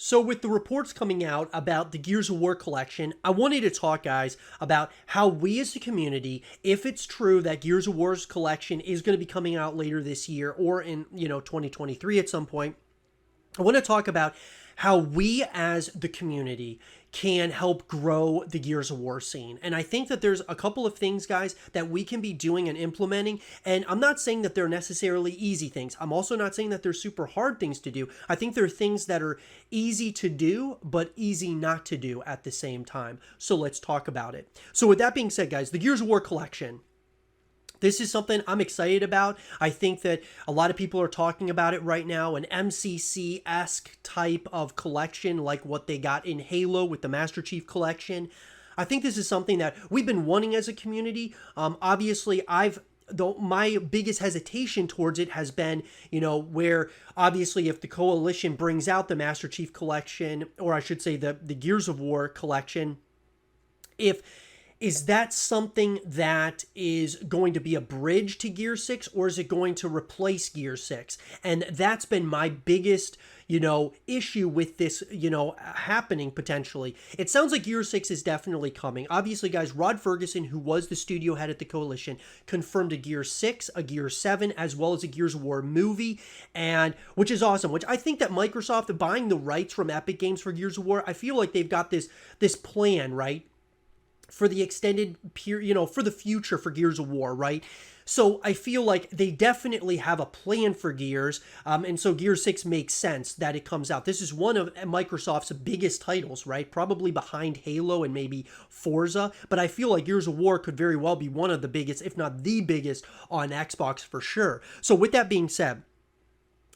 So with the reports coming out about the Gears of War collection, I wanted to talk, guys, about how we as a community, if it's true that Gears of War's collection is going to be coming out later this year or in, 2023 at some point, I want to talk about how we as the community can help grow the Gears of War scene. And I think that there's a couple of things, guys, that we can be doing and implementing. And I'm not saying that they're necessarily easy things. I'm also not saying that they're super hard things to do. I think they're things that are easy to do, but easy not to do at the same time. So let's talk about it. So with that being said, guys, the Gears of War collection. This is something I'm excited about. I think that a lot of people are talking about it right now, an MCC-esque type of collection like what they got in Halo with the Master Chief Collection. I think this is something that we've been wanting as a community. Obviously, my biggest hesitation towards it has been, where obviously if the Coalition brings out the Master Chief Collection, or I should say the Gears of War collection, is that something that is going to be a bridge to Gear 6, or is it going to replace Gear 6? And that's been my biggest, issue with this, happening potentially. It sounds like Gear 6 is definitely coming. Obviously, guys, Rod Ferguson, who was the studio head at the Coalition, confirmed a Gear 6, a Gear 7, as well as a Gears of War movie, and which is awesome, which I think that Microsoft buying the rights from Epic Games for Gears of War, I feel like they've got this plan, right? For the extended period, for the future for Gears of War, right? So I feel like they definitely have a plan for Gears, and so Gears 6 makes sense that it comes out. This is one of Microsoft's biggest titles, right? Probably behind Halo and maybe Forza, but I feel like Gears of War could very well be one of the biggest, if not the biggest, on Xbox for sure. So with that being said,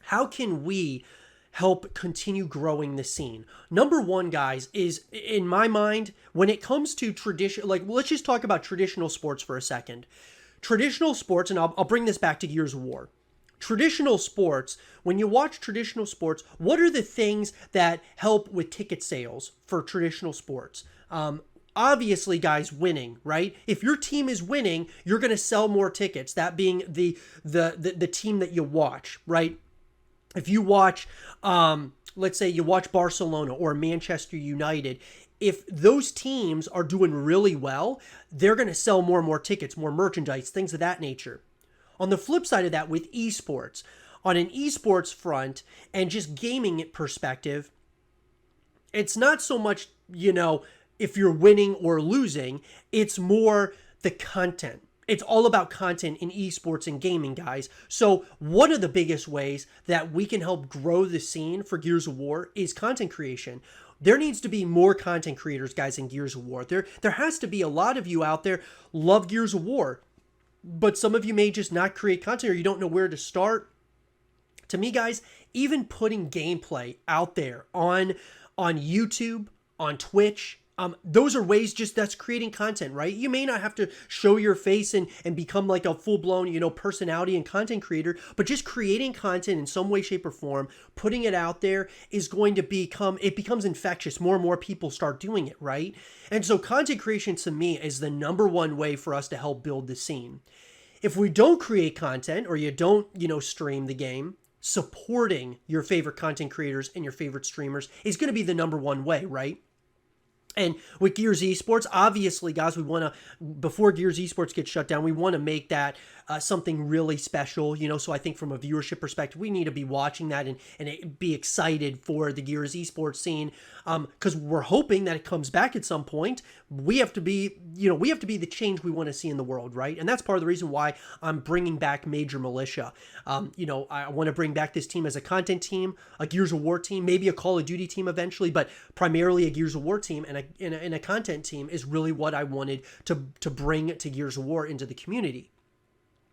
how can we help continue growing the scene? Number one, guys, is in my mind, when it comes to tradition, like let's just talk about traditional sports for a second. Traditional sports, and I'll bring this back to Gears of War. Traditional sports, when you watch traditional sports, what are the things that help with ticket sales for traditional sports? Obviously, guys, winning, right? If your team is winning, you're going to sell more tickets, that being the team that you watch, right? If you watch, let's say you watch Barcelona or Manchester United, if those teams are doing really well, they're going to sell more and more tickets, more merchandise, things of that nature. On the flip side of that, with esports, on an esports front and just gaming perspective, it's not so much, if you're winning or losing, it's more the content. It's all about content in esports and gaming, guys. So one of the biggest ways that we can help grow the scene for Gears of War is content creation. There needs to be more content creators, guys, in Gears of War. There has to be. A lot of you out there love Gears of War, but some of you may just not create content or you don't know where to start. To me, guys, even putting gameplay out there on YouTube, on Twitch, those are ways that's creating content, right? You may not have to show your face and become like a full-blown, personality and content creator, but just creating content in some way, shape, or form, putting it out there is going to becomes infectious. More and more people start doing it, right? And so content creation to me is the number one way for us to help build the scene. If we don't create content or you don't, stream the game, supporting your favorite content creators and your favorite streamers is going to be the number one way, right? And with Gears Esports, obviously, guys, before Gears Esports gets shut down, we want to make that something really special, so I think from a viewership perspective, we need to be watching that and be excited for the Gears Esports scene, because we're hoping that it comes back at some point. We have to be, the change we want to see in the world, right? And that's part of the reason why I'm bringing back Major Militia. I want to bring back this team as a content team, a Gears of War team, maybe a Call of Duty team eventually, but primarily a Gears of War team and a content team is really what I wanted to bring to Gears of War into the community.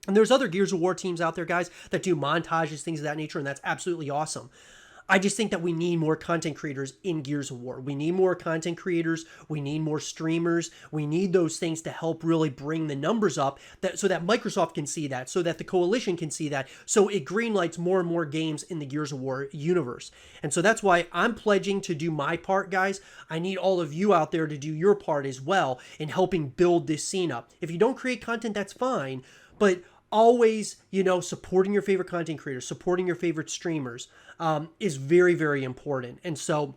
And there's other Gears of War teams out there, guys, that do montages, things of that nature, and that's absolutely awesome. I just think that we need more content creators in Gears of War. We need more content creators. We need more streamers. We need those things to help really bring the numbers up so that Microsoft can see that, so that the Coalition can see that, so it greenlights more and more games in the Gears of War universe. And so that's why I'm pledging to do my part, guys. I need all of you out there to do your part as well in helping build this scene up. If you don't create content, that's fine, but always, supporting your favorite content creators, supporting your favorite streamers is very, very important. And so,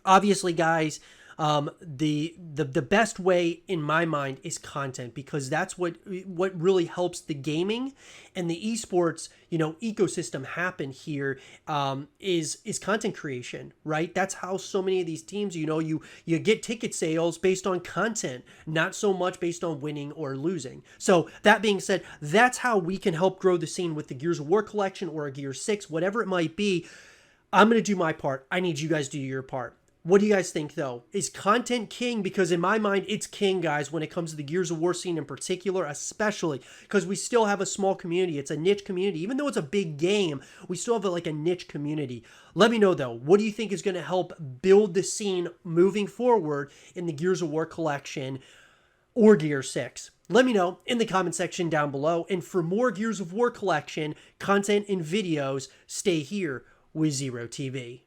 obviously, guys, the best way in my mind is content, because that's what really helps the gaming and the esports ecosystem happen here. Is content creation, right? That's how so many of these teams, you get ticket sales based on content, not so much based on winning or losing. So that being said, that's how we can help grow the scene with the Gears of War collection or a Gear 6, whatever it might be. I'm going to do my part. I need you guys to do your part. What do you guys think, though? Is content king? Because in my mind, it's king, guys, when it comes to the Gears of War scene in particular, especially because we still have a small community. It's a niche community. Even though it's a big game, we still have a niche community. Let me know, though, what do you think is going to help build the scene moving forward in the Gears of War collection or Gear 6? Let me know in the comment section down below. And for more Gears of War collection content and videos, stay here with Zero TV.